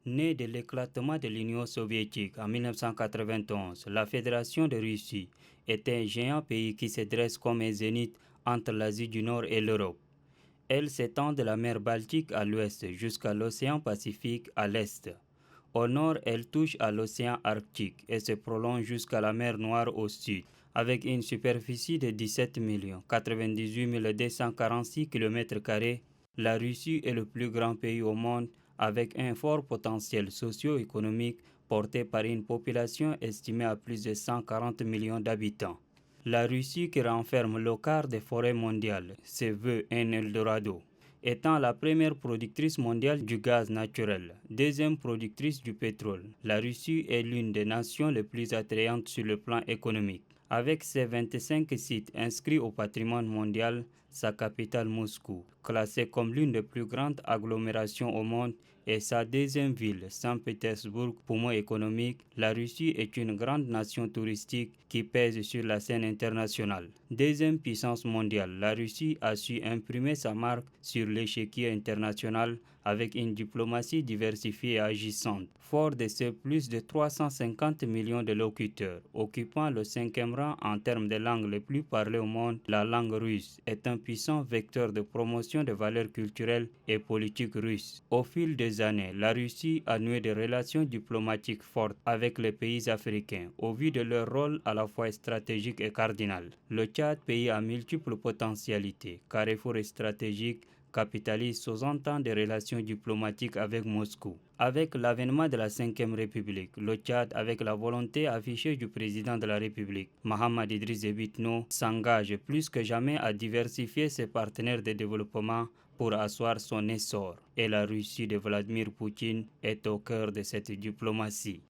Née de l'éclatement de l'Union soviétique en 1991, la Fédération de Russie est un géant pays qui se dresse comme un zénith entre l'Asie du Nord et l'Europe. Elle s'étend de la mer Baltique à l'ouest jusqu'à l'océan Pacifique à l'est. Au nord, elle touche à l'océan Arctique et se prolonge jusqu'à la mer Noire au sud. Avec une superficie de 17 98 246 km², la Russie est le plus grand pays au monde avec un fort potentiel socio-économique porté par une population estimée à plus de 140 millions d'habitants. La Russie, qui renferme le quart des forêts mondiales, se veut un Eldorado. Étant la première productrice mondiale du gaz naturel, deuxième productrice du pétrole, la Russie est l'une des nations les plus attrayantes sur le plan économique. Avec ses 25 sites inscrits au patrimoine mondial, sa capitale Moscou, classée comme l'une des plus grandes agglomérations au monde, et sa deuxième ville, Saint-Pétersbourg, poumon économique, la Russie est une grande nation touristique qui pèse sur la scène internationale. Deuxième puissance mondiale, la Russie a su imprimer sa marque sur l'échiquier international avec une diplomatie diversifiée et agissante. Fort de ses plus de 350 millions de locuteurs, occupant le 5e rang en termes de langues les plus parlées au monde, la langue russe est un puissant vecteur de promotion des valeurs culturelles et politiques russes. Au fil des années, la Russie a noué des relations diplomatiques fortes avec les pays africains, au vu de leur rôle à la fois stratégique et cardinal. Le Tchad, pays à multiples potentialités, carrefour stratégique, capitalise 60 ans de relations diplomatiques avec Moscou. Avec l'avènement de la 5e République, le Tchad, avec la volonté affichée du président de la République, Mahamat Idriss Déby Itno, s'engage plus que jamais à diversifier ses partenaires de développement pour asseoir son essor. Et la Russie de Vladimir Poutine est au cœur de cette diplomatie.